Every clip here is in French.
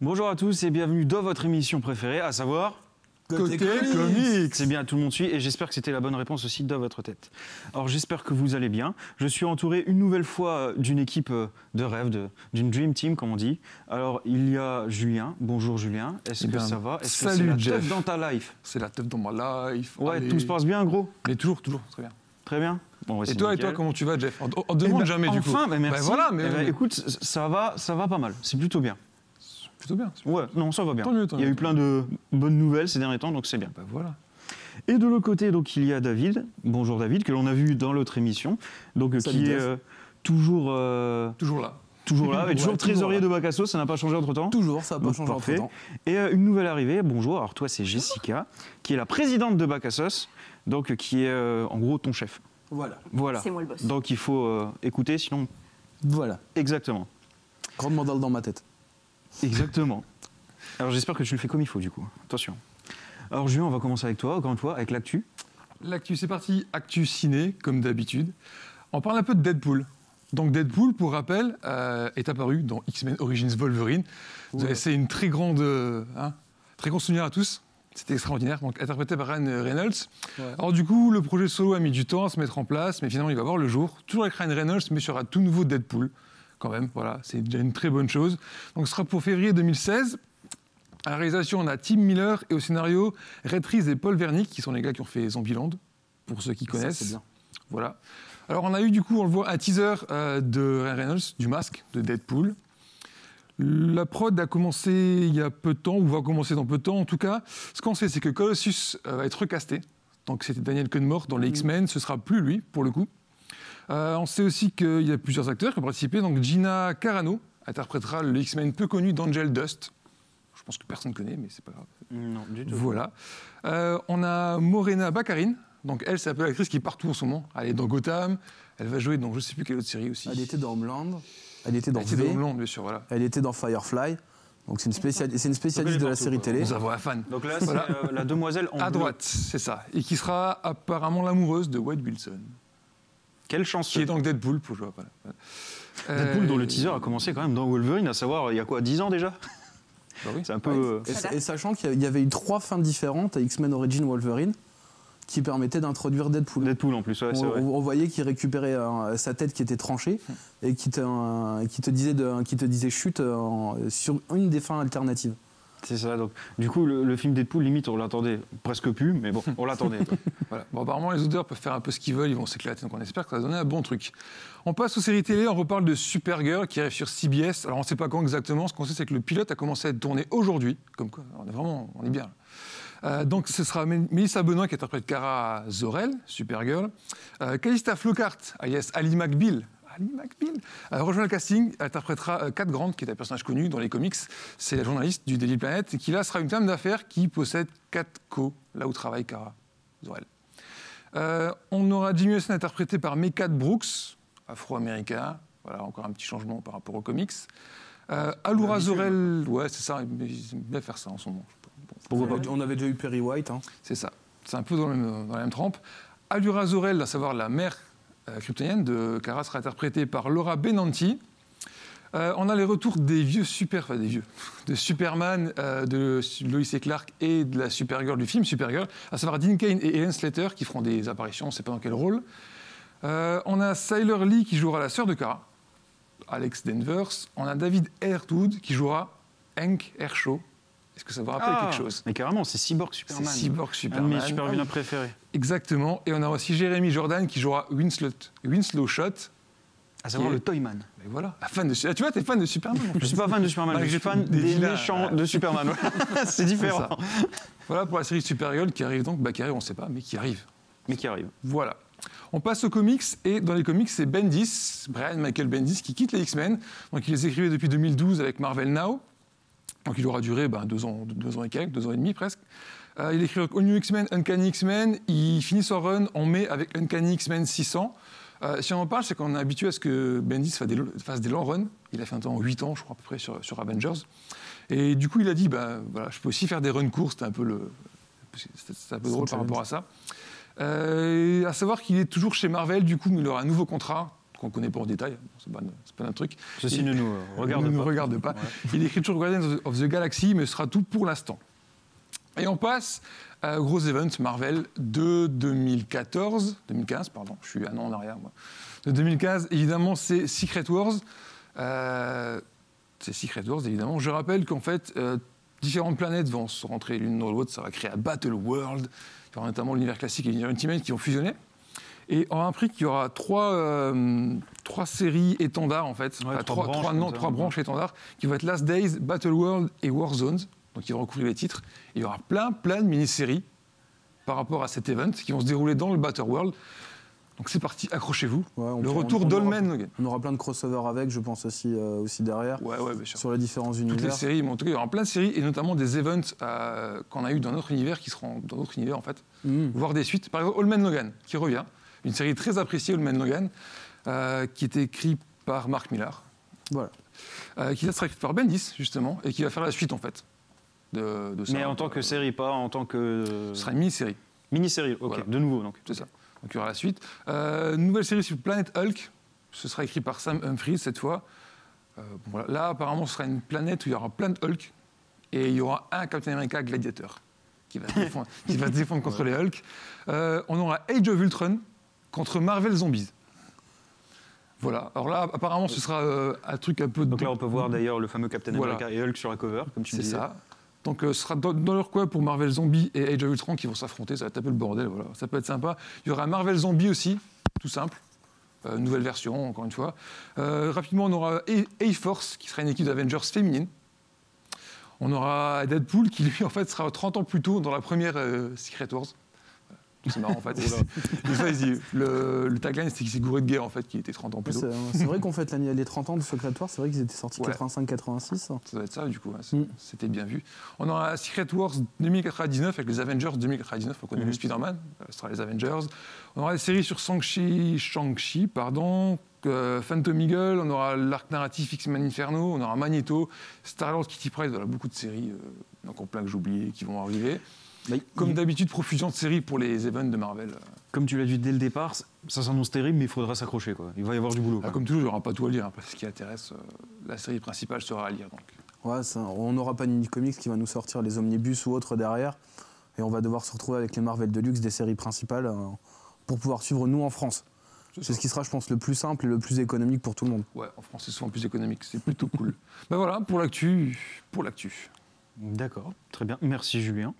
Bonjour à tous et bienvenue dans votre émission préférée, à savoir... Côté comics. C'est bien, tout le monde suit et j'espère que c'était la bonne réponse aussi dans votre tête. Alors j'espère que vous allez bien. Je suis entouré une nouvelle fois d'une équipe de rêve, d'une Dream Team comme on dit. Alors il y a Julien. Bonjour Julien, est-ce que ça va? Est-ce que c'est la teuf dans ta life? C'est la teuf dans ma life. Ouais, allez. tout se passe bien gros? Mais toujours, très bien. Très bien. Bon, et toi, comment tu vas, Jeff? On demande jamais du coup. Enfin, merci. Voilà, écoute, ça va pas mal, c'est plutôt bien. Plutôt bien. Ouais, non, ça va bien. Tant mieux, il y a eu plein de bonnes nouvelles ces derniers temps, donc c'est bien. Voilà. Et de l'autre côté, donc, il y a David. Bonjour David, que l'on a vu dans l'autre émission, donc qui est toujours là. Toujours là, et toujours trésorier de Bacasso, ça n'a pas changé entre-temps. Toujours, ça n'a pas changé entre-temps. Et une nouvelle arrivée, bonjour, alors toi c'est Jessica, qui est la présidente de Bacassos, donc qui est en gros ton chef. Voilà. C'est moi le boss. Donc il faut écouter, sinon... Voilà. Exactement. Grande mandale dans ma tête. Exactement. Alors j'espère que tu le fais comme il faut du coup. Attention. Alors Julien, on va commencer avec toi, encore une fois, avec l'actu. L'actu, c'est parti. Actu ciné, comme d'habitude. On parle un peu de Deadpool. Donc Deadpool, pour rappel, est apparu dans X-Men Origins Wolverine. Vous avez fait une très grande souvenir à tous. C'était extraordinaire, donc interprété par Ryan Reynolds. Ouais. Alors du coup, le projet solo a mis du temps à se mettre en place, mais finalement il va voir le jour. Toujours avec Ryan Reynolds, mais sur un tout nouveau Deadpool. Quand même, voilà, c'est déjà une très bonne chose. Donc ce sera pour février 2016. À la réalisation, on a Tim Miller et au scénario, Red Reese et Paul Wernick, qui sont les gars qui ont fait Zombieland, pour ceux qui connaissent. Ça, c'est bien. Voilà. Alors on a eu du coup, on le voit, un teaser de Ryan Reynolds, du masque de Deadpool. La prod a commencé il y a peu de temps, ou va commencer dans peu de temps en tout cas. Ce qu'on sait, c'est que Colossus va être recasté. Donc c'était Daniel Cudmore dans les X-Men, ce sera plus lui, pour le coup. On sait aussi qu'il y a plusieurs acteurs qui ont participé. Donc Gina Carano interprétera le X-Men peu connu d'Angel Dust. Je pense que personne ne connaît, mais c'est pas grave. Non, du tout. Voilà. On a Morena Baccarin. Donc elle, c'est un peu l'actrice qui est partout en ce moment. Elle est dans Gotham. Elle va jouer dans je ne sais plus quelle autre série aussi. Elle était dans Homeland. Elle était dans Homeland, bien sûr, voilà. Elle était dans Firefly. Donc c'est une spécialiste de la série télé. Nous avons un fan. Donc là, c'est la demoiselle en à bleu. droite, c'est ça. Et qui sera apparemment l'amoureuse de Wade Wilson. Quelle chance. Qui est donc Deadpool, pour jouer. Voilà. Deadpool, dont le teaser a commencé quand même dans Wolverine, à savoir, il y a quoi, 10 ans déjà? Bah oui. C'est un peu... Et sachant qu'il y avait eu 3 fins différentes à X-Men Origins Wolverine qui permettaient d'introduire Deadpool. Deadpool en plus, ouais, c'est vrai. On voyait qu'il récupérait sa tête qui était tranchée et qui te disait chute sur une des fins alternatives. C'est ça, donc du coup le film Deadpool, limite on l'attendait presque plus, mais bon, on l'attendait. Voilà. Bon, apparemment les auteurs peuvent faire un peu ce qu'ils veulent, ils vont s'éclater, donc on espère que ça va donner un bon truc. On passe aux séries télé, on reparle de Supergirl qui arrive sur CBS. Alors on ne sait pas quand exactement, ce qu'on sait c'est que le pilote a commencé à être tourné aujourd'hui, comme quoi on est bien. Donc ce sera Melissa Benoît qui interprète Kara Zor-El, Supergirl. Calista Flockhart, alias Ali McBeal, rejoint le casting, elle interprétera Cat Grant, qui est un personnage connu dans les comics. C'est la journaliste du Daily Planet, et qui là sera une femme d'affaires qui possède Catco, là où travaille Kara Zor-El. On aura Jimmy Olsen interprété par Mehcad Brooks, afro-américain. Voilà, encore un petit changement par rapport aux comics. Allura Zor-El, ouais, c'est ça, ils aiment bien faire ça en ce moment. On avait déjà eu Perry White. Hein. C'est ça, c'est un peu dans la même trempe. Allura Zor-El, à savoir la mère kryptonienne de Kara, sera interprétée par Laura Benanti. On a les retours des vieux de Superman, de Lois et Clark et de la Supergirl du film Supergirl, à savoir Dean Cain et Helen Slater qui feront des apparitions, on ne sait pas dans quel rôle. On a Sylar Lee qui jouera la sœur de Kara, Alex Danvers. On a David Ertwood qui jouera Hank Hershaw. Est-ce que ça vous rappelle quelque chose? Mais carrément, c'est Cyborg Superman. C'est Cyborg Superman. Un de mes super-vilains préférés. Exactement. Et on a aussi Jeremy Jordan qui jouera Winslow Schott. À savoir le Toyman. Et voilà. Tu vois, t'es fan de Superman. Je ne suis pas fan de Superman, je suis fan des méchants de Superman. C'est différent. Voilà pour la série Supergirl qui arrive donc, qui arrive, on ne sait pas, mais qui arrive. Voilà. On passe aux comics, et dans les comics, c'est Bendis, Brian Michael Bendis, qui quitte les X-Men. Donc il les écrivait depuis 2012 avec Marvel Now. Donc il aura duré 2 ans et quelques, 2 ans et demi presque. Il écrit All New X-Men, Uncanny X-Men. Il finit son run en mai avec Uncanny X-Men 600. Si on en parle, c'est qu'on est habitué à ce que Bendis fasse des longs runs. Il a fait un temps 8 ans, je crois, à peu près, sur Avengers. Et du coup, il a dit, voilà, je peux aussi faire des runs courts. C'était un peu drôle par rapport à ça. À savoir qu'il est toujours chez Marvel, du coup, mais il aura un nouveau contrat qu'on ne connaît pas en détail, c'est pas notre truc. Ceci ne nous regarde pas. Ouais. Il écrit toujours Guardians of the Galaxy, mais ce sera tout pour l'instant. Et on passe à un gros event Marvel de 2015, pardon, je suis un an en arrière, moi. De 2015, évidemment, c'est Secret Wars. C'est Secret Wars, évidemment. Je rappelle qu'en fait, différentes planètes vont se rentrer l'une dans l'autre, ça va créer un Battle World. Il y aura notamment l'univers classique et l'univers Ultimate qui vont fusionner. Et on a appris qu'il y aura trois séries étendards, en fait. Ouais, trois branches étendards, qui vont être Last Days, Battle World et Warzones. Donc, ils vont recouvrir les titres. Et il y aura plein de mini-séries par rapport à cet event qui vont se dérouler dans le Battle World. Donc, c'est parti, accrochez-vous. Ouais, le retour d'Allman Logan. On aura plein de crossovers avec, je pense, aussi derrière. Ouais, bien sûr. Sur les différents univers. Toutes les séries, mais en tout cas, il y aura plein de séries, et notamment des events qu'on a eu dans notre univers, qui seront dans notre univers, en fait, voire des suites. Par exemple, Allman Logan, qui revient. Une série très appréciée, Allman Logan, qui était écrite par Mark Millar. Voilà. Qui sera écrite par Bendis, justement, et qui va faire la suite, en fait. De ça. Mais en tant que série, pas en tant que... Ce sera une mini-série. Mini-série, ok, voilà. De nouveau, donc. C'est ça. Donc il y aura la suite. Nouvelle série sur Planète Hulk. Ce sera écrit par Sam Humphries cette fois. Voilà. Là, apparemment, ce sera une planète où il y aura plein de Hulk. Et il y aura un Captain America gladiateur qui va se défendre contre les Hulk. On aura Age of Ultron contre Marvel Zombies. Voilà. Alors là, apparemment, ce sera un truc un peu... Donc là, on peut voir d'ailleurs le fameux Captain America et Hulk sur la cover, comme tu disais. C'est ça. Donc ce sera dans leur coin pour Marvel Zombie et Age of Ultron qui vont s'affronter, ça va taper le bordel, voilà. Ça peut être sympa. Il y aura un Marvel Zombie aussi, tout simple, nouvelle version encore une fois. Rapidement on aura A-Force qui sera une équipe d'Avengers féminine. On aura Deadpool qui lui en fait sera 30 ans plus tôt dans la première Secret Wars. C'est marrant en fait. Le tagline c'était qu'il s'est gouré de guerre en fait, qui était 30 ans plus tôt. C'est vrai qu'on fête les 30 ans de Secret Wars, c'est vrai qu'ils étaient sortis 85-86. Ça doit être ça du coup, c'était bien vu. On aura Secret Wars 2099 avec les Avengers 2099, on connaît le Spider-Man, ce sera les Avengers. On aura des séries sur Shang-Chi, Phantom Eagle, on aura l'arc narratif X-Men Inferno, on aura Magneto, Star-Lord, Kitty Pryde, voilà, beaucoup de séries, encore plein que j'ai oubliées qui vont arriver. Comme d'habitude, profusion de séries pour les events de Marvel. Comme tu l'as dit dès le départ, ça s'annonce terrible, mais il faudra s'accrocher, quoi. Il va y avoir du boulot. Comme toujours, il n'y aura pas tout à lire. Après, ce qui intéresse, la série principale sera à lire. Donc. Ouais, on n'aura pas Nini Comics qui va nous sortir les omnibus ou autres derrière. Et on va devoir se retrouver avec les Marvel Deluxe des séries principales pour pouvoir suivre nous en France. C'est ce qui sera, je pense, le plus simple et le plus économique pour tout le monde. Ouais, en France, c'est souvent plus économique. C'est plutôt cool. Ben voilà, pour l'actu. D'accord, très bien. Merci Julien.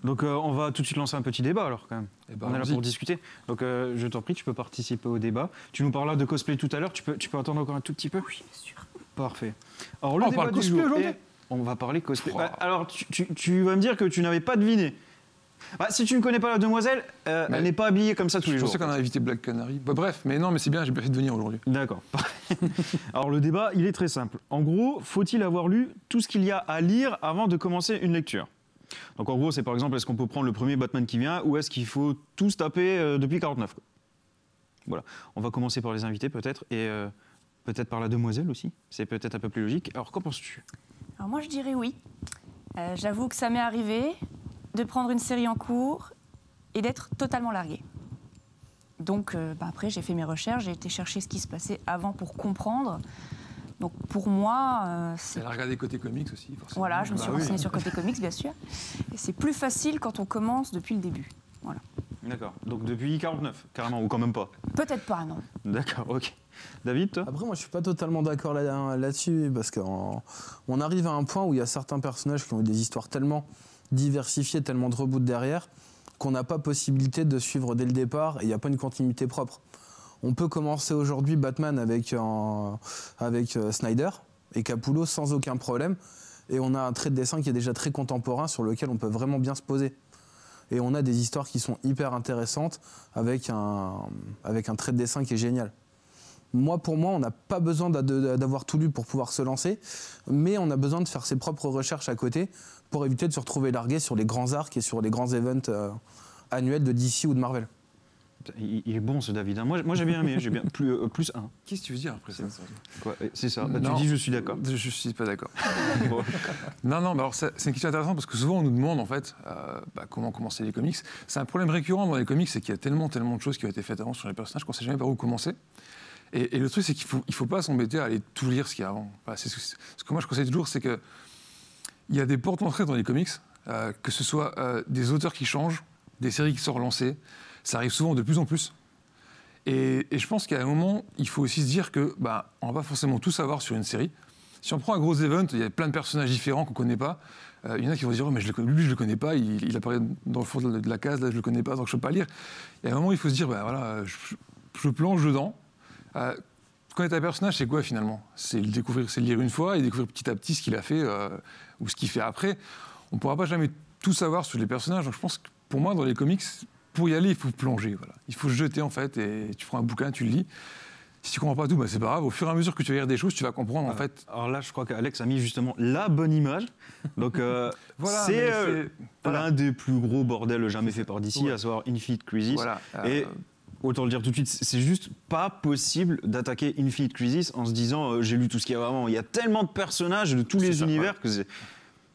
Donc on va tout de suite lancer un petit débat alors quand même. On est là pour discuter. Donc je t'en prie, tu peux participer au débat. Tu nous parleras de cosplay tout à l'heure. Tu peux attendre encore un tout petit peu? Oui, bien sûr. Parfait. Alors le débat du jour, on va parler cosplay. Alors tu vas me dire que tu n'avais pas deviné. Si tu ne connais pas la demoiselle, elle n'est pas habillée comme ça tous les jours. Je pensais qu'on a évité Black Canary. Bref, mais non, mais c'est bien, j'ai bien fait de venir aujourd'hui. D'accord. Alors le débat, il est très simple. En gros, faut-il avoir lu tout ce qu'il y a à lire avant de commencer une lecture? Donc en gros, c'est par exemple, est-ce qu'on peut prendre le premier Batman qui vient ou est-ce qu'il faut tout se taper depuis 49 quoi. Voilà. On va commencer par les invités peut-être et peut-être par la demoiselle aussi. C'est peut-être un peu plus logique. Alors qu'en penses-tu? Alors moi, je dirais oui. J'avoue que ça m'est arrivé de prendre une série en cours et d'être totalement larguée. Donc après, j'ai fait mes recherches, j'ai été chercher ce qui se passait avant pour comprendre. Donc pour moi, c'est... Elle a regardé côté comics aussi, forcément. Voilà, je me suis renseignée sur côté comics, bien sûr. Et c'est plus facile quand on commence depuis le début. Voilà. D'accord. Donc depuis 49, carrément, ou quand même pas? Peut-être pas, non. D'accord, ok. David, toi? Après, moi, je suis pas totalement d'accord là-dessus, parce qu'on arrive à un point où il y a certains personnages qui ont eu des histoires tellement diversifiées, tellement de reboots derrière, qu'on n'a pas possibilité de suivre dès le départ, et il n'y a pas une continuité propre. On peut commencer aujourd'hui Batman avec Snyder et Capullo sans aucun problème, et on a un trait de dessin qui est déjà très contemporain sur lequel on peut vraiment bien se poser. Et on a des histoires qui sont hyper intéressantes avec un trait de dessin qui est génial. Pour moi, on n'a pas besoin d'avoir tout lu pour pouvoir se lancer, mais on a besoin de faire ses propres recherches à côté pour éviter de se retrouver largué sur les grands arcs et sur les grands events annuels de DC ou de Marvel. Il est bon ce David. Hein. Moi j'ai bien aimé, j'ai bien plus 1. Qu'est-ce que tu veux dire après ça? Quoi, c'est ça. Bah, tu Non, dis je suis d'accord. Je suis pas d'accord. Bon. Non, mais alors c'est une question intéressante parce que souvent on nous demande en fait comment commencer les comics. C'est un problème récurrent dans les comics, c'est qu'il y a tellement de choses qui ont été faites avant sur les personnages qu'on ne sait jamais par où commencer. Et le truc, c'est qu'il faut pas s'embêter à aller tout lire ce qu'il y a avant. Voilà, ce que moi je conseille toujours, c'est qu'il y a des portes d'entrée dans les comics, que ce soit des auteurs qui changent, des séries qui sont relancées. Ça arrive souvent de plus en plus. Et je pense qu'à un moment, il faut aussi se dire que on va pas forcément tout savoir sur une série. Si on prend un gros event, il y a plein de personnages différents qu'on ne connaît pas. Il y en a qui vont se dire oh, mais lui, je le connais pas, il apparaît dans le fond de la case, là, je le connais pas, donc je peux pas lire. Et à un moment, il faut se dire voilà, je plonge dedans. Connaître un personnage, c'est quoi finalement? C'est le découvrir, c'est le lire une fois et découvrir petit à petit ce qu'il a fait ou ce qu'il fait après. On ne pourra pas jamais tout savoir sur les personnages. Donc je pense que pour moi, dans les comics, pour y aller, il faut plonger. Voilà. Il faut se jeter en fait et tu prends un bouquin, tu le lis. Si tu comprends pas tout, c'est pas grave. Au fur et à mesure que tu vas lire des choses, tu vas comprendre en fait. Alors là, je crois qu'Alex a mis justement la bonne image. Donc voilà, c'est l'un des plus gros bordels jamais fait par DC, à savoir Infinite Crisis. Voilà, et autant le dire tout de suite, c'est juste pas possible d'attaquer Infinite Crisis en se disant j'ai lu tout ce qu'il y a avant. Il y a tellement de personnages de tous les univers que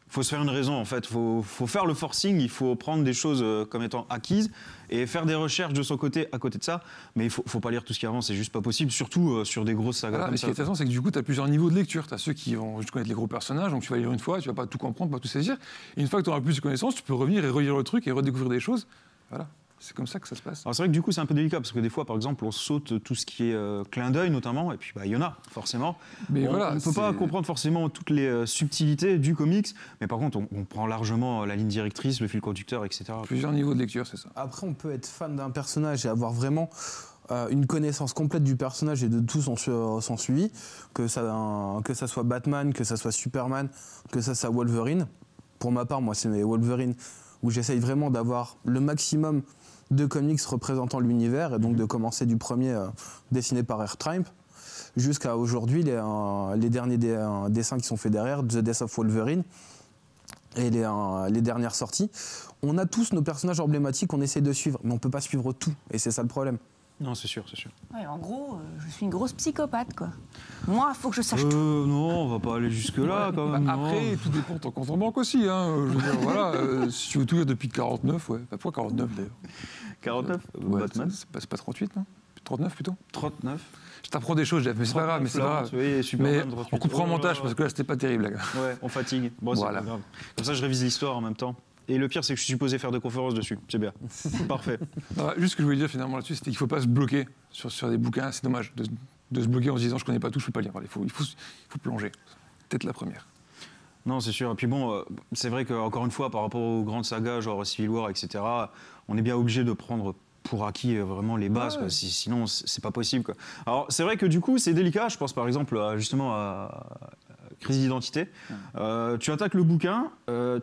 faut se faire une raison en fait. Faut faire le forcing, il faut prendre des choses comme étant acquises et faire des recherches de son côté à côté de ça. Mais il faut pas lire tout ce qu'il y a avant, c'est juste pas possible, surtout sur des grosses sagas. Voilà, comme mais ce qui est intéressant, c'est que du coup, tu as plusieurs niveaux de lecture. Tu as ceux qui vont juste connaître les gros personnages, donc tu vas lire une fois, tu vas pas tout comprendre, pas tout saisir. Et une fois que tu auras plus de connaissances, tu peux revenir et relire le truc et redécouvrir des choses. Voilà. C'est comme ça que ça se passe. Alors c'est vrai que du coup c'est un peu délicat parce que des fois par exemple on saute tout ce qui est clin d'œil notamment et puis il y en a forcément. Mais on ne peut pas comprendre forcément toutes les subtilités du comics, mais par contre on prend largement la ligne directrice, le fil conducteur, etc. Plusieurs niveaux de lecture, c'est ça. Après on peut être fan d'un personnage et avoir vraiment une connaissance complète du personnage et de tout son suivi, que ça soit Batman, que ça soit Superman, que ça soit Wolverine. Pour ma part, moi c'est Wolverine où j'essaye vraiment d'avoir le maximum de comics représentant l'univers et donc de commencer du premier dessiné par R-Tribe jusqu'à aujourd'hui les derniers dessins qui sont faits derrière, The Death of Wolverine et les dernières sorties. On a tous nos personnages emblématiques qu'on essaie de suivre, mais on ne peut pas suivre tout et c'est ça le problème. Non, c'est sûr, c'est sûr. Ouais, en gros, je suis une grosse psychopathe, quoi. Moi, il faut que je sache tout. Non, on va pas aller jusque-là, quand même. Après, tout dépend de ton compte en banque aussi. Hein. Je veux dire, voilà, si tu veux tout lire depuis 49, ouais. Pourquoi 49 d'ailleurs? 49 ouais, Batman. C'est pas 38, non? 39 plutôt? 39. Je t'apprends des choses, Jeff, mais c'est pas grave. Mais on coupera en montage parce que là, c'était pas terrible, là. Ouais, on fatigue. Bon, voilà. C'est pas grave. Comme ça, je révise l'histoire en même temps. Et le pire, c'est que je suis supposé faire des conférences dessus. C'est bien. Parfait. Non, juste ce que je voulais dire finalement là-dessus, c'était qu'il ne faut pas se bloquer sur des bouquins. C'est dommage de se bloquer en se disant je ne connais pas tout, je ne peux pas lire. Voilà, il faut plonger. Peut-être la première. Non, c'est sûr. Et puis bon, c'est vrai qu'encore une fois, par rapport aux grandes sagas, genre Civil War, etc., on est bien obligé de prendre pour acquis vraiment les bases. Quoi. Sinon, c'est pas possible. Quoi. Alors, c'est vrai que du coup, c'est délicat. Je pense par exemple justement à crise d'identité. Tu attaques le bouquin, on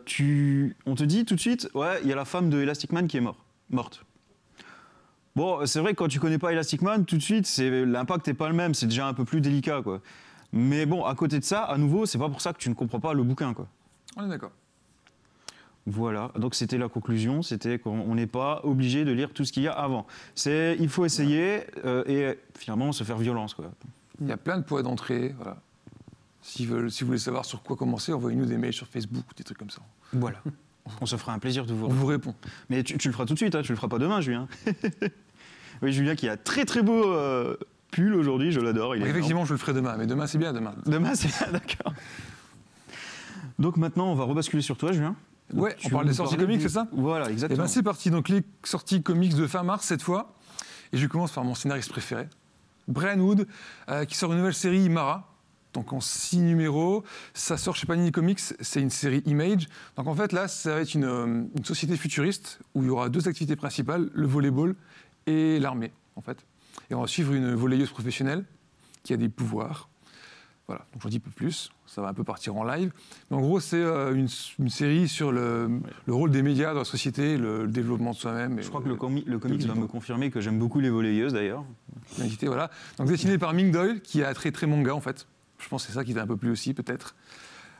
te dit tout de suite, ouais, il y a la femme de Elastic Man qui est morte. Bon, c'est vrai que quand tu connais pas Elastic Man, tout de suite, l'impact n'est pas le même, c'est déjà un peu plus délicat, quoi. Mais bon, à côté de ça, à nouveau, c'est pas pour ça que tu ne comprends pas le bouquin, quoi. On est d'accord. Voilà, donc c'était la conclusion, c'était qu'on n'est pas obligé de lire tout ce qu'il y a avant. Il faut essayer et finalement se faire violence, quoi. Il y a plein de points d'entrée, voilà. Si vous voulez savoir sur quoi commencer, envoyez-nous des mails sur Facebook ou des trucs comme ça. Voilà. On se fera un plaisir de vous répondre. On vous répond. Mais tu le feras tout de suite, hein, tu le feras pas demain, Julien. Oui, Julien qui a très très beau pull aujourd'hui, je l'adore. Effectivement, je le ferai demain, mais demain c'est bien, demain. Demain c'est bien, d'accord. Donc maintenant, on va rebasculer sur toi, Julien. Ouais, on parle des sorties comics, c'est ça? Voilà, exactement. Et bien c'est parti, donc les sorties comics de fin mars cette fois. Et je commence par mon scénariste préféré, Brian Wood, qui sort une nouvelle série Mara. Donc en 6 numéros, ça sort chez Panini Comics, c'est une série Image. Donc en fait là, ça va être une société futuriste où il y aura 2 activités principales, le volleyball et l'armée en fait. Et on va suivre une volleyeuse professionnelle qui a des pouvoirs. Voilà, donc j'en dis un peu plus, ça va un peu partir en live. Mais en gros, c'est une série sur le rôle des médias dans la société, le développement de soi-même. Je crois que le comics va me confirmer que j'aime beaucoup les volleyeuses d'ailleurs. Voilà. Donc dessiné par Ming Doyle, qui a très très manga en fait. Je pense que c'est ça qui t'a un peu plu aussi, peut-être.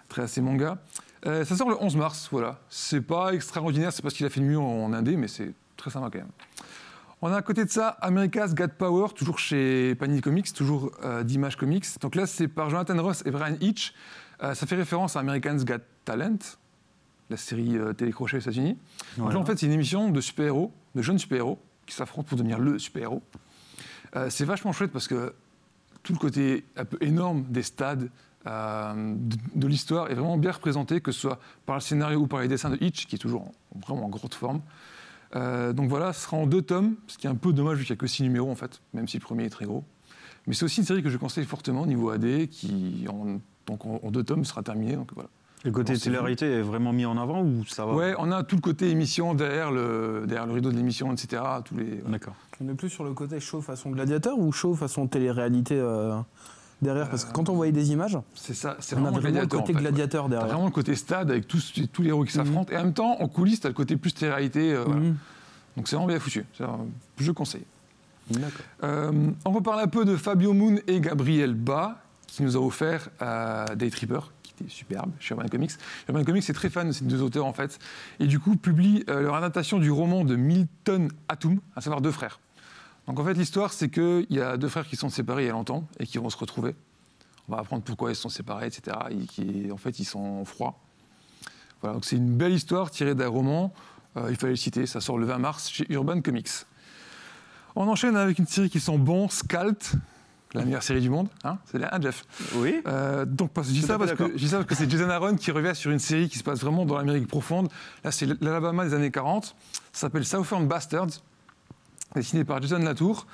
Très assez manga. Ça sort le 11 mars, voilà. C'est pas extraordinaire, c'est parce qu'il a fait mieux en indé, mais c'est très sympa quand même. On a à côté de ça America's Got Power, toujours chez Panini Comics, toujours d'Image Comics. Donc là, c'est par Jonathan Ross et Brian Hitch. Ça fait référence à America's Got Talent, la série télécrochet aux États-Unis. Donc là, en fait, c'est une émission de super-héros, de jeunes super-héros, qui s'affrontent pour devenir le super-héros. C'est vachement chouette parce que tout le côté un peu énorme des stades, de l'histoire est vraiment bien représenté, que ce soit par le scénario ou par les dessins de Hitch, qui est toujours vraiment en grande forme. Donc voilà, ce sera en 2 tomes, ce qui est un peu dommage vu qu'il n'y a que 6 numéros en fait, même si le premier est très gros. Mais c'est aussi une série que je conseille fortement niveau AD, qui en 2 tomes sera terminée. Donc voilà. Le côté télé-réalité est vraiment mis en avant ou ça va? Ouais, on a tout le côté émission derrière le rideau de l'émission, etc. Voilà. D'accord. On est plus sur le côté show façon gladiateur ou show façon télé-réalité derrière, parce que quand on voyait des images, c'est ça, c'est on vraiment avait vraiment le gladiateur, côté en fait, gladiateur T'as derrière. vraiment le côté stade avec tous les héros qui s'affrontent. Et en même temps, en coulisses, t'as le côté plus télé-réalité. Voilà. Donc c'est vraiment bien foutu. Je conseille. D'accord. On reparle un peu de Fabio Moon et Gabriel Ba, qui nous a offert Day Tripper, qui était superbe chez Urban Comics. Urban Comics est très fan de ces 2 auteurs, en fait. Et du coup, publie leur adaptation du roman de Milton Atum, à savoir 2 frères. Donc en fait, l'histoire, c'est qu'il y a 2 frères qui sont séparés il y a longtemps et qui vont se retrouver. On va apprendre pourquoi ils se sont séparés, etc. Et en fait, ils sont froids. Voilà, donc c'est une belle histoire tirée d'un roman. Il fallait le citer, ça sort le 20 mars chez Urban Comics. On enchaîne avec une série qui sent bon, Scalt, la meilleure série du monde. Hein, c'est là, hein, Jeff? Oui. Donc, je dis ça parce que c'est Jason Aaron qui revient sur une série qui se passe vraiment dans l'Amérique profonde. Là, c'est l'Alabama des années 40. Ça s'appelle Southern Bastards, dessiné par Jason Latour.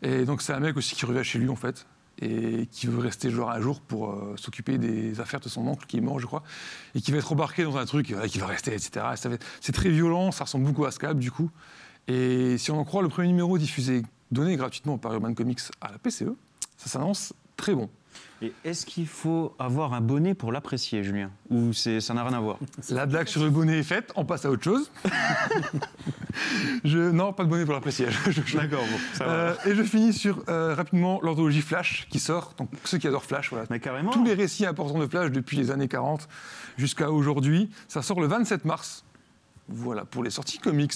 Et donc, c'est un mec aussi qui revient chez lui, en fait, et qui veut rester genre un jour pour s'occuper des affaires de son oncle qui est mort, je crois, et qui va être embarqué dans un truc qui va rester, etc. C'est très violent, ça ressemble beaucoup à Scalp, du coup. Et si on en croit le premier numéro donné gratuitement par Urban Comics à la PCE, ça s'annonce très bon. Et est-ce qu'il faut avoir un bonnet pour l'apprécier, Julien? Ou ça n'a rien à voir? La blague sur le bonnet est faite, on passe à autre chose. Non, pas de bonnet pour l'apprécier. D'accord, bon, ça va. Et je finis sur rapidement l'anthologie Flash qui sort. Donc ceux qui adorent Flash, voilà. Mais carrément. Tous les récits importants de Flash depuis les années 40 jusqu'à aujourd'hui. Ça sort le 27 mars. Voilà, pour les sorties comics.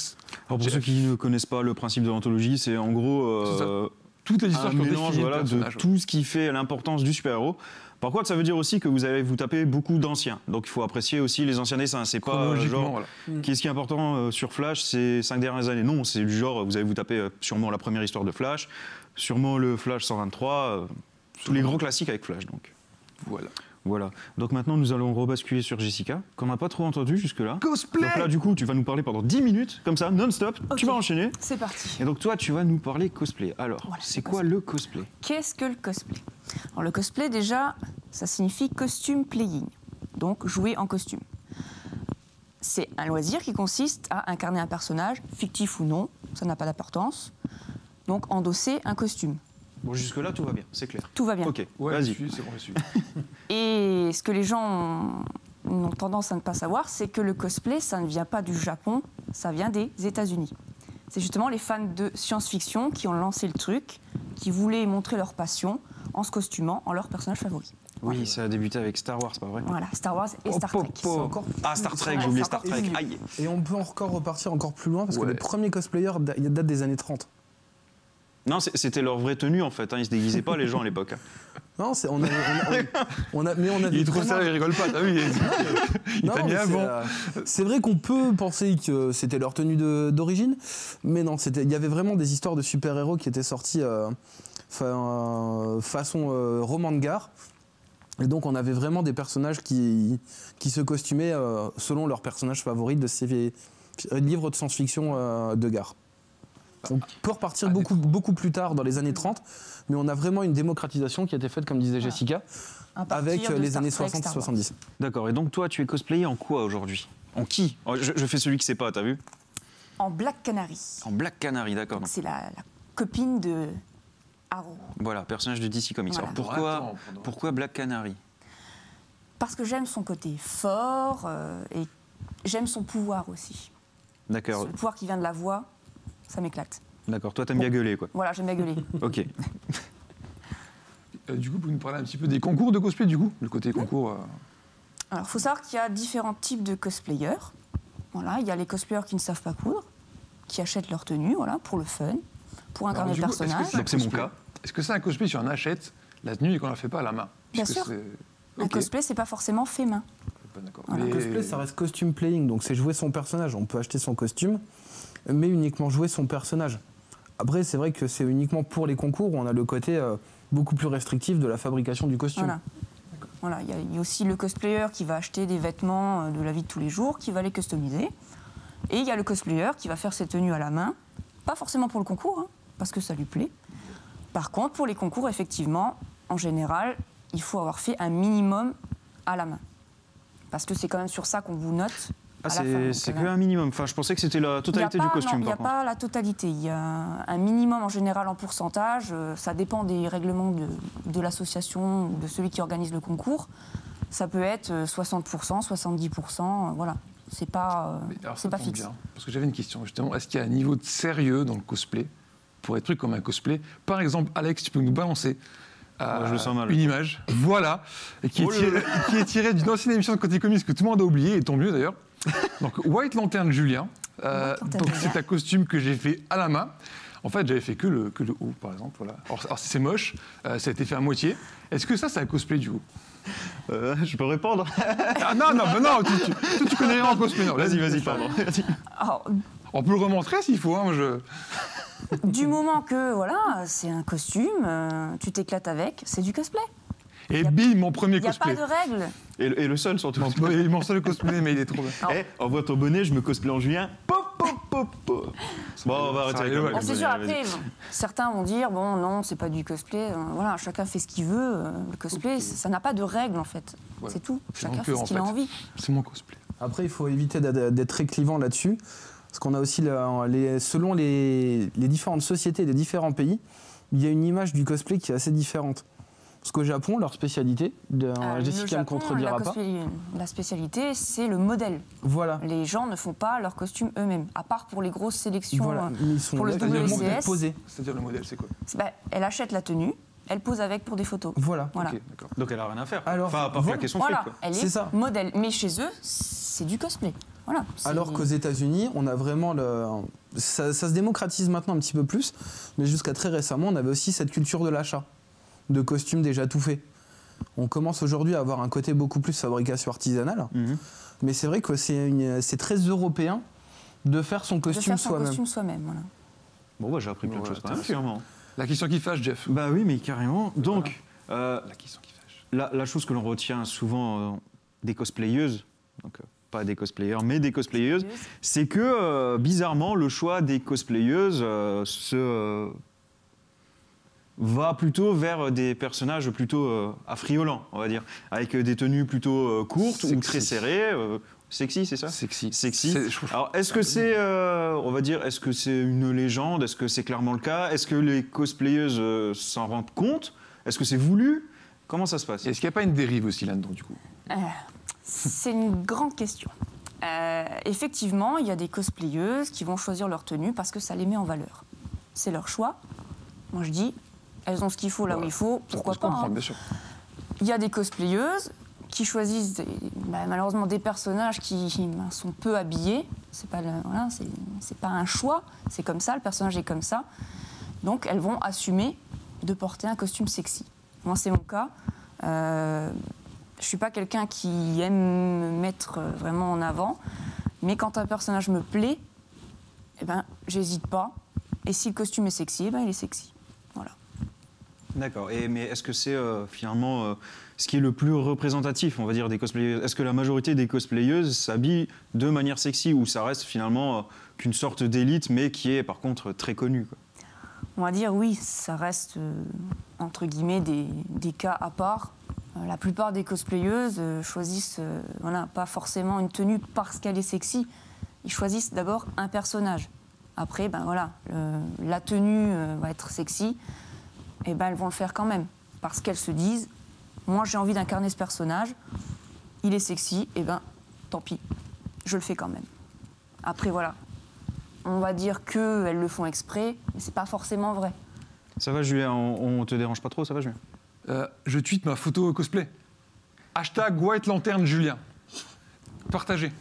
Alors pour ceux qui ne connaissent pas le principe de l'anthologie, c'est en gros toutes les histoires un qui ont mélange défini le de personnage. tout ce qui fait l'importance du super-héros. Par contre, ça veut dire aussi que vous allez vous taper beaucoup d'anciens. Donc il faut apprécier aussi les anciens dessins. C'est pas Chronologiquement, genre, voilà. qu'est-ce qui est important sur Flash ces 5 dernières années. Non, c'est du genre, vous allez vous taper sûrement la première histoire de Flash, sûrement le Flash 123, tous les gros classiques avec Flash. Donc. Voilà. Donc maintenant, nous allons rebasculer sur Jessica, qu'on n'a pas trop entendu jusque-là. Cosplay. Donc là, du coup, tu vas nous parler pendant 10 minutes, comme ça, non-stop. Ok. Tu vas enchaîner. C'est parti. Et donc toi, tu vas nous parler cosplay. Alors, Voilà, c'est quoi le cosplay? Qu'est-ce que le cosplay? Alors le cosplay, déjà, ça signifie costume playing, donc jouer en costume. C'est un loisir qui consiste à incarner un personnage, fictif ou non, ça n'a pas d'importance, donc endosser un costume. Bon, jusque-là, tout va bien, c'est clair. Tout va bien. Ok, Ouais, vas-y. c'est bon, je suis. Et ce que les gens ont tendance à ne pas savoir, c'est que le cosplay, ça ne vient pas du Japon, ça vient des États-Unis. C'est justement les fans de science-fiction qui ont lancé le truc, qui voulaient montrer leur passion en se costumant en leur personnage favori. Oui, ça a débuté avec Star Wars, pas vrai? Voilà, Star Wars et Star Trek. Ah, Star Trek, Ouais, j'ai oublié Star Star Trek. Aïe. Et on peut encore repartir encore plus loin parce que Ouais. les premiers cosplayers datent des années 30. Non, c'était leur vraie tenue en fait. Hein. Ils se déguisaient pas les gens à l'époque. Hein. Non, mais on avait Il est trop vraiment- sérieux, il rigole pas, t'as vu? Il Non, t'a mis mais un c'est, bon. c'est vrai qu'on peut penser que c'était leur tenue d'origine, mais non, il y avait vraiment des histoires de super-héros qui étaient sorties façon roman de gare. Et donc on avait vraiment des personnages qui se costumaient selon leurs personnages favoris de ces livres de science-fiction de gare. On peut repartir beaucoup plus tard dans les années 30, mais on a vraiment une démocratisation qui a été faite, comme disait Jessica, À partir avec de les Star années Trek, 60-70. D'accord. Et donc toi, tu es cosplayé en quoi aujourd'hui? En qui? Oh, je fais celui qui sait pas, t'as vu? En Black Canary. En Black Canary, d'accord. C'est la copine de Arrow. Voilà, personnage de DC Comics. Voilà. Alors pourquoi Black Canary? Parce que j'aime son côté fort et j'aime son pouvoir aussi. D'accord. Le pouvoir qui vient de la voix, ça m'éclate. D'accord. Toi, t'aimes bien gueuler, quoi. Voilà, j'aime bien gueuler. Ok. Du coup, vous nous parler un petit peu des concours de cosplay, du coup? Le côté concours. Alors, il faut savoir qu'il y a différents types de cosplayers. Voilà, il y a les cosplayers qui ne savent pas coudre, qui achètent leur tenue, voilà, pour le fun. pour incarner le du coup, est-ce que personnage. Donc c'est mon cosplay cas. Est-ce que c'est un cosplay si on achète la tenue et qu'on la fait pas à la main? Bien Puisque sûr. c'est- Un Ok. cosplay, c'est pas forcément fait main. Pas d'accord. Voilà. Mais- Le cosplay, ça reste costume playing, donc c'est jouer son personnage. On peut acheter son costume, mais uniquement jouer son personnage. Après, c'est vrai que c'est uniquement pour les concours où on a le côté beaucoup plus restrictif de la fabrication du costume. Voilà. Voilà, il y a aussi le cosplayer qui va acheter des vêtements de la vie de tous les jours, qui va les customiser. Et il y a le cosplayer qui va faire ses tenues à la main, pas forcément pour le concours, hein, parce que ça lui plaît. Par contre, pour les concours, effectivement, en général, il faut avoir fait un minimum à la main. Parce que c'est quand même sur ça qu'on vous note Ah, à la fin. c'est Donc, que un minimum. Enfin, je pensais que c'était la totalité du costume. Il n'y a par contre. pas la totalité. Il y a un minimum en général en pourcentage. Ça dépend des règlements de l'association ou de celui qui organise le concours. Ça peut être 60%, 70%. Voilà. C'est pas, Mais alors, c'est ça pas tombe fixe. bien, parce que j'avais une question justement. Est-ce qu'il y a un niveau de sérieux dans le cosplay pour être truc comme un cosplay? Par exemple, Alex, tu peux nous balancer je le sens mal. une image, voilà, et qui Oh est tirée d'une ancienne émission de Côté Comics que tout le monde a oublié, et tant mieux d'ailleurs. Donc White Lantern Julien. White Lantern Donc Julien. c'est un costume que j'ai fait à la main. En fait, j'avais fait que le haut, par exemple. Voilà. Alors c'est moche, ça a été fait à moitié. Est-ce que ça, c'est un cosplay du coup? Je peux répondre. Ah non, tu connais rien en cosplay. Non, Vas-y, pardon. Alors, On peut le remontrer s'il faut. Hein, du moment que voilà, c'est un costume, tu t'éclates avec, c'est du cosplay. Et bim, mon premier Il n'y a pas cosplay. de règles. Et le seul surtout. Mon seul cosplay, mais il est trop bien. Alors, Envoie ton bonnet, je me cosplay en Julien. Pop, pop, pop, pop. Bon, on va arrêter avec le Ouais. bon, c'est bonnet, sûr, vas-y. après, certains vont dire, bon, non, c'est pas du cosplay. Voilà, chacun fait ce qu'il veut. Le cosplay, ça n'a pas de règles, en fait. Voilà. C'est tout. C'est Chacun mon fait cœur, ce en qu'il a fait. envie. C'est mon cosplay. Après, il faut éviter d'être très clivant là-dessus, parce qu'on a aussi, selon les différentes sociétés des différents pays, il y a une image du cosplay qui est assez différente. Parce qu'au Japon, leur spécialité, Le Jessica ne Japon, contredira pas. la spécialité, c'est le modèle. Voilà. Les gens ne font pas leurs costumes eux-mêmes, à part pour les grosses sélections. Voilà. Ils sont pour le totalement WCS. posés. C'est-à-dire le modèle, c'est quoi? Elle achète la tenue, elle pose avec pour des photos. Voilà. Voilà. Ok, d'accord. Donc elle a rien à faire. Alors, Enfin, à part voilà. claquer son Voilà, fric, quoi. elle C'est est ça. modèle. Mais chez eux, c'est du cosplay. Voilà. Alors qu'aux États-Unis, on a vraiment ça se démocratise maintenant un petit peu plus, mais jusqu'à très récemment, on avait aussi cette culture de l'achat, de costumes déjà tout faits. On commence aujourd'hui à avoir un côté beaucoup plus fabrication artisanale, mais c'est vrai que c'est très européen de faire son de costume faire son soi-même. costume soi-même. Voilà. Bon, bah, j'ai appris plein de Ouais, choses quand même, intéressant. finalement. La question qui fâche, Jeff. Bah oui, mais carrément. Donc, La question qui fâche. la chose que l'on retient souvent des cosplayeuses, donc pas des cosplayers, mais des cosplayeuses, c'est que bizarrement, le choix des cosplayeuses va plutôt vers des personnages plutôt affriolants, on va dire, avec des tenues plutôt courtes ou Sexy. très serrées. Sexy, c'est ça? Sexy. Sexy. C'est- Alors, est-ce que c'est, on va dire, est-ce que c'est une légende? Est-ce que c'est clairement le cas? Est-ce que les cosplayeuses s'en rendent compte? Est-ce que c'est voulu? Comment ça se passe? Est-ce qu'il n'y a pas une dérive aussi là-dedans, du coup? C'est une grande question. Effectivement, il y a des cosplayeuses qui vont choisir leur tenue parce que ça les met en valeur. C'est leur choix. Moi, je dis, elles ont ce qu'il faut là où il faut, pourquoi Je pas. comprends, Hein. bien sûr. Il y a des cosplayeuses qui choisissent malheureusement des personnages qui sont peu habillés. C'est pas, voilà, c'est pas un choix, c'est comme ça, le personnage est comme ça. Donc elles vont assumer de porter un costume sexy. Moi, c'est mon cas. Je suis pas quelqu'un qui aime me mettre vraiment en avant, mais quand un personnage me plaît, eh ben, j'hésite pas. Et si le costume est sexy, eh ben, il est sexy. Voilà. D'accord. Mais est-ce que c'est finalement ce qui est le plus représentatif, on va dire, des cosplayeuses? Est-ce que la majorité des cosplayeuses s'habillent de manière sexy ou ça reste finalement qu'une sorte d'élite, mais qui est par contre très connue, quoi? On va dire oui, ça reste entre guillemets des cas à part. La plupart des cosplayeuses choisissent voilà, pas forcément une tenue parce qu'elle est sexy. Ils choisissent d'abord un personnage. Après, ben voilà, la tenue va être sexy, et ben elles vont le faire quand même parce qu'elles se disent, moi j'ai envie d'incarner ce personnage, il est sexy, et ben tant pis, je le fais quand même. Après voilà, on va dire qu'elles le font exprès, mais c'est pas forcément vrai. Ça va, Julien? On te dérange pas trop, ça va, Julien? Je tweete ma photo cosplay. Hashtag White Lantern Julien. Partagez,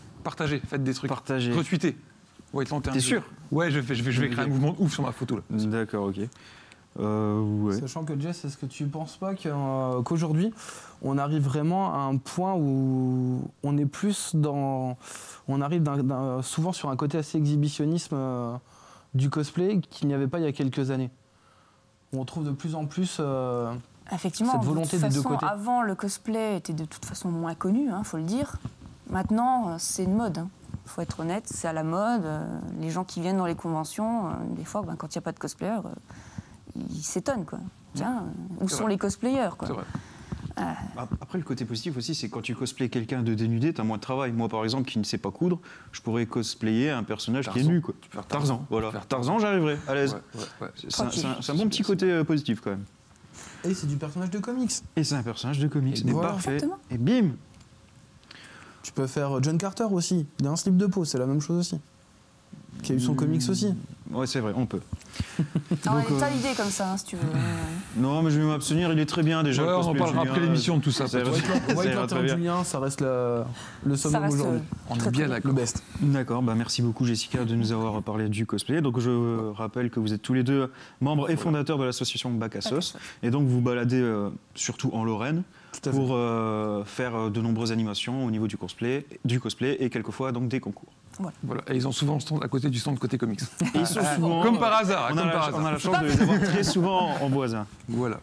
faites des trucs. Partagez. Retweetez. White Lantern. T'es sûr? Ouais, je vais créer un mouvement de ouf sur ma photo là. D'accord, ok. Ouais. Sachant que Jess, est-ce que tu penses pas qu'aujourd'hui, on arrive vraiment à un point où on est plus dans... On arrive souvent sur un côté assez exhibitionnisme du cosplay qu'il n'y avait pas il y a quelques années. Où on trouve de plus en plus Effectivement, cette volonté de toute des deux façon, côtés. avant, le cosplay était de toute façon moins connu, faut le dire. Maintenant, c'est une mode. Il faut être honnête, c'est à la mode. Les gens qui viennent dans les conventions, des fois, quand il n'y a pas de cosplayer, ils s'étonnent, quoi. Tiens, où sont les cosplayers, quoi. C'est vrai. Après, le côté positif aussi, c'est quand tu cosplays quelqu'un de dénudé, t'as moins de travail. Moi, par exemple, qui ne sais pas coudre, je pourrais cosplayer un personnage qui est nu, quoi. Tu peux faire Tarzan, voilà. Tarzan, j'arriverai, à l'aise. Ouais. C'est un bon petit côté positif, quand même. Et c'est du personnage de comics. Et c'est un personnage de comics, Et et voilà. parfait. Exactement. Et bim. Tu peux faire John Carter aussi. Il a un slip de peau, c'est la même chose aussi. Qui a eu son comics aussi. Ouais, c'est vrai, on peut. Alors, Donc, t'as l'idée comme ça, si tu veux. Non, mais je vais m'abstenir, il est très bien déjà. Ouais, le on en cosplay de parlera Julien, après l'émission de tout ça. ça ira- White ça ira Lantern très bien. Julien, ça reste le Ça summum reste aujourd'hui. On est très, bien très d'accord. Le best. D'accord, merci beaucoup Jessica de nous avoir parlé du cosplay. Donc je rappelle que vous êtes tous les deux membres et fondateurs de l'association Bac à Sauce. Et donc vous baladez surtout en Lorraine Tout à fait. pour faire de nombreuses animations au niveau du cosplay et quelquefois donc des concours. Voilà. Et ils ont souvent le stand à côté du stand côté comics. Et ils sont souvent, Comme par hasard. on Comme a, par la, hasard. on a la chance de les avoir très souvent en voisin. Voilà.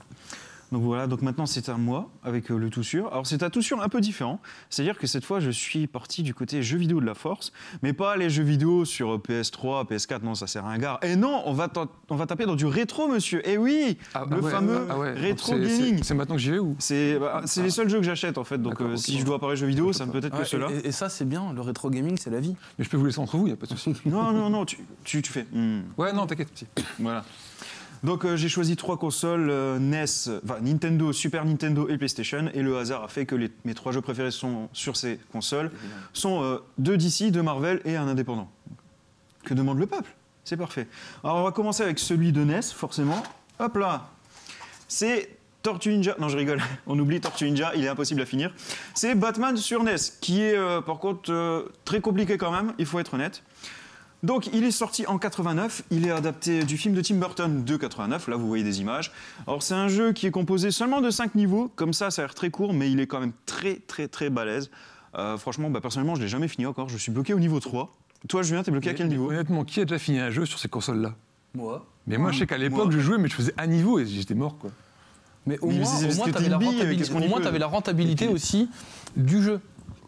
Donc voilà, donc maintenant c'est à moi avec le tout sûr. Alors c'est un tout sûr un peu différent, c'est-à-dire que cette fois je suis parti du côté jeux vidéo de la force, mais pas les jeux vidéo sur PS3, PS4, non ça sert à un gars. Et non, on va taper dans du rétro monsieur, et oui, le fameux rétro Donc gaming. C'est maintenant que j'y vais ou C'est les seuls jeux que j'achète en fait, donc D'accord, ok. si je dois parler jeux vidéo, ça ne peut être que Ouais, cela. et ça, c'est bien. Le rétro gaming, c'est la vie. Mais je peux vous laisser entre vous, il n'y a pas de souci. Non, tu fais. Ouais, non, t'inquiète. Si. Voilà. Donc j'ai choisi 3 consoles, Nintendo, Super Nintendo et PlayStation, et le hasard a fait que mes 3 jeux préférés sont sur ces consoles sont 2 DC, 2 Marvel et un indépendant. Que demande le peuple? C'est parfait. Alors on va commencer avec celui de NES, forcément. Hop là. C'est Tortue Ninja. Non, je rigole. On oublie Tortue Ninja, il est impossible à finir. C'est Batman sur NES, qui est par contre très compliqué quand même, il faut être honnête. Donc, il est sorti en 89, il est adapté du film de Tim Burton de 89, là vous voyez des images. Alors c'est un jeu qui est composé seulement de 5 niveaux, comme ça a l'air très court, mais il est quand même très balèze. Franchement, personnellement je l'ai jamais fini encore, je suis bloqué au niveau 3. Toi Julien, t'es bloqué à quel niveau? Honnêtement, qui a déjà fini un jeu sur ces consoles-là? Moi. Mais moi, je sais qu'à l'époque, je jouais, mais je faisais un niveau et j'étais mort, quoi. Mais au Mais moins, c'est- c'était t'avais la Billy, rentabilité, qu'est-ce qu'on y au moins, peut t'avais la rentabilité aussi du jeu.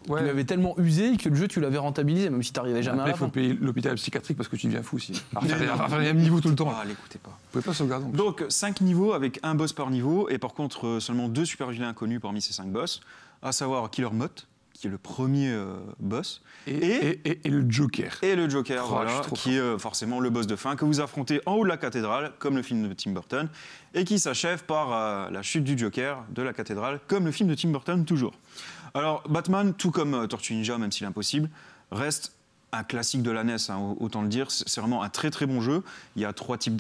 Ouais. Tu l'avais tellement usé que le jeu, tu l'avais rentabilisé, même si t'arrivais jamais Après, à il la faut fin. payer l'hôpital psychiatrique parce que tu deviens fou aussi. À faire les mêmes niveaux tout le temps. Ah, l'écoutez pas. Vous pouvez pas sauvegarder. en plus. Donc 5 niveaux avec un boss par niveau, et par contre seulement 2 super vilains inconnus parmi ces 5 boss, à savoir Killer Moth, qui est le premier boss, Et le Joker. et le Joker, Oh, voilà, je suis trop qui est forcément le boss de fin que vous affrontez en haut de la cathédrale, comme le film de Tim Burton, et qui s'achève par la chute du Joker de la cathédrale, comme le film de Tim Burton toujours. Alors Batman, tout comme Tortue Ninja, même s'il est impossible, reste un classique de la NES, hein, autant le dire. C'est vraiment un très bon jeu. Il y a 3 types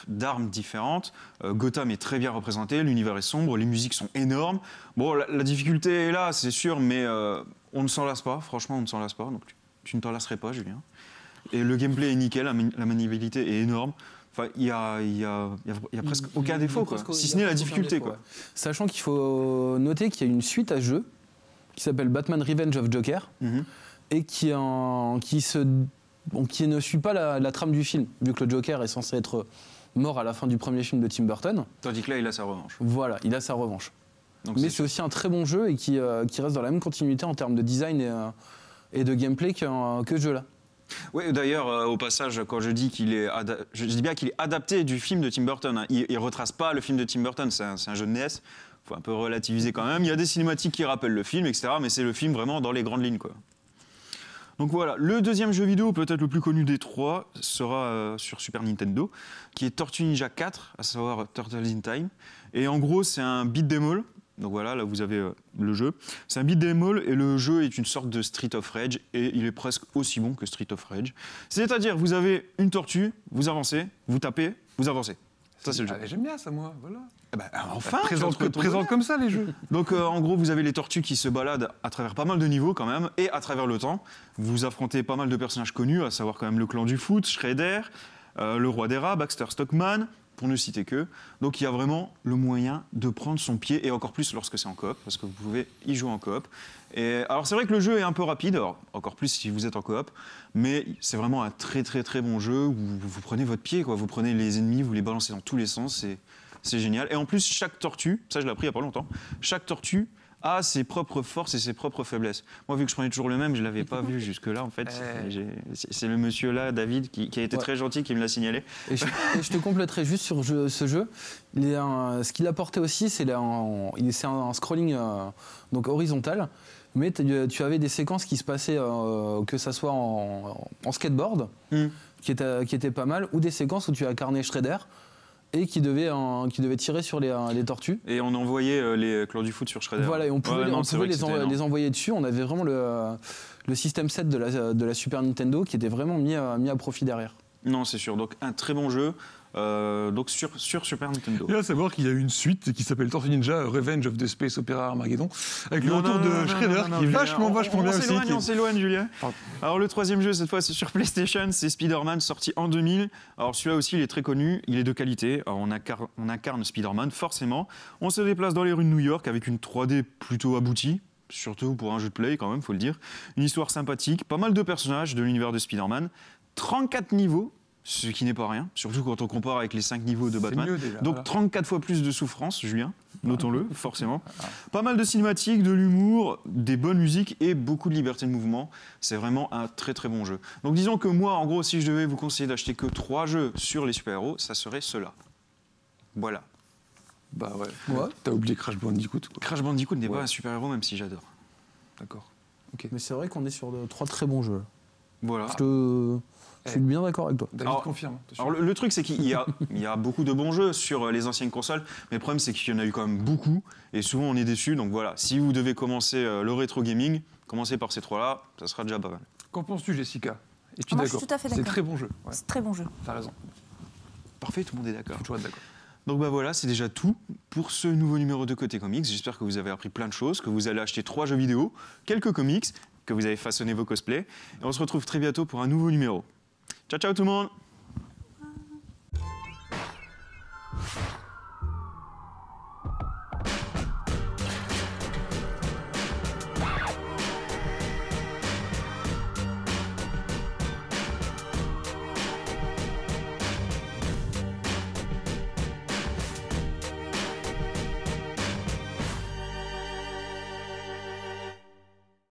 d'armes différentes. Gotham est très bien représenté, l'univers est sombre, les musiques sont énormes. Bon, la difficulté est là, c'est sûr, mais on ne s'en lasse pas. Franchement, on ne s'en lasse pas. Donc tu ne t'en lasserais pas, Julien. Et le gameplay est nickel, la maniabilité est énorme. Enfin, il y a presque aucun défaut, quoi. Si ce n'est la difficulté, quoi. Sachant qu'il faut noter qu'il y a une suite à ce jeu qui s'appelle Batman Revenge of Joker et qui ne suit pas la trame du film, vu que le Joker est censé être mort à la fin du premier film de Tim Burton. Tandis que là, il a sa revanche. Voilà, il a sa revanche. Donc, Mais c'est aussi un très bon jeu et qui reste dans la même continuité en termes de design et de gameplay que ce jeu-là. Oui, d'ailleurs, au passage, quand je dis qu'il est, je dis bien qu'il est adapté du film de Tim Burton. Hein. Il retrace pas le film de Tim Burton, c'est un jeu de NES. Faut un peu relativiser quand même. Il y a des cinématiques qui rappellent le film, etc. Mais c'est le film vraiment dans les grandes lignes, quoi. Donc voilà, le deuxième jeu vidéo, peut-être le plus connu des 3, sera sur Super Nintendo, qui est Tortue Ninja 4, à savoir Turtles in Time. Et en gros, c'est un beat 'em all. Donc voilà, là vous avez le jeu. C'est un beat 'em all et le jeu est une sorte de Street of Rage et il est presque aussi bon que Street of Rage. C'est-à-dire, vous avez une tortue, vous avancez, vous tapez, vous avancez. Ça, c'est le jeu. Ah, j'aime bien ça, moi, voilà. Eh ben, enfin, Présente comme ça, les jeux. Donc en gros, vous avez les tortues qui se baladent à travers pas mal de niveaux quand même, et à travers le temps. Vous affrontez pas mal de personnages connus, à savoir quand même le clan du foot, Shredder, le roi des rats, Baxter Stockman, pour ne citer que. Donc il y a vraiment le moyen de prendre son pied, et encore plus lorsque c'est en coop, parce que vous pouvez y jouer en coop. Et alors c'est vrai que le jeu est un peu rapide, alors, encore plus si vous êtes en coop, mais c'est vraiment un très très très bon jeu où vous prenez votre pied, quoi. Vous prenez les ennemis, vous les balancez dans tous les sens, c'est génial. Et en plus, chaque tortue, ça je l'ai appris il n'y a pas longtemps, chaque tortue a ses propres forces et ses propres faiblesses. Moi, vu que je prenais toujours le même, je ne l'avais pas vu jusque-là, en fait. C'est le monsieur là, David, qui a été très gentil, qui me l'a signalé. Et je te compléterai juste sur ce jeu. Ce qu'il apportait aussi, c'est un scrolling donc horizontal, mais tu avais des séquences qui se passaient, que ça soit en skateboard, qui était pas mal, ou des séquences où tu incarnais Shredder, et qui devait tirer sur les tortues. Et on envoyait les clans du foot sur Shredder. Voilà, et on pouvait les envoyer dessus. On avait vraiment le système 7 de la Super Nintendo qui était vraiment mis à profit derrière. Non, c'est sûr. Donc un très bon jeu. Donc sur Super Nintendo. Et à savoir qu'il y a eu une suite qui s'appelle Tortue Ninja Revenge of the Space Opera Armageddon, avec le retour de Shredder qui est vachement bien aussi. On s'éloigne, Julien. Alors le troisième jeu, cette fois, c'est sur PlayStation, c'est Spider-Man, sorti en 2000. Alors celui-là aussi, il est très connu, il est de qualité. Alors, on incarne Spider-Man, forcément. On se déplace dans les rues de New York avec une 3D plutôt aboutie. Surtout pour un jeu de play, quand même, faut le dire. Une histoire sympathique, pas mal de personnages de l'univers de Spider-Man. 34 niveaux, ce qui n'est pas rien, surtout quand on compare avec les 5 niveaux de Batman. Mieux déjà, donc voilà. 34 fois plus de souffrance, Julien, notons-le, forcément. Pas mal de cinématiques, de l'humour, des bonnes musiques et beaucoup de liberté de mouvement. C'est vraiment un très très bon jeu. Donc disons que moi, en gros, si je devais vous conseiller d'acheter que 3 jeux sur les super-héros, ça serait ceux-là. Voilà. Bah ouais. T'as oublié Crash Bandicoot, quoi. Crash Bandicoot n'est pas un super-héros, même si j'adore. D'accord. Ok. Mais c'est vrai qu'on est sur 3 très bons jeux. Voilà. Je suis bien d'accord avec toi. David confirme. Alors le truc, c'est qu'il y a beaucoup de bons jeux sur les anciennes consoles, mais le problème, c'est qu'il y en a eu quand même beaucoup, et souvent on est déçus. Donc voilà, si vous devez commencer le rétro gaming, commencez par ces 3-là, ça sera déjà pas mal. Qu'en penses-tu, Jessica? Es-tu Moi, d'accord? je suis tout à fait C'est d'accord. très bon jeu. Ouais. C'est très bon jeu. T'as raison. Parfait, tout le monde est d'accord. Faut toujours être d'accord. Donc bah voilà, c'est déjà tout pour ce nouveau numéro de Côté Comics. J'espère que vous avez appris plein de choses, que vous allez acheter 3 jeux vidéo, quelques comics, que vous avez façonné vos cosplays. Et on se retrouve très bientôt pour un nouveau numéro. Ciao, ciao tout le monde!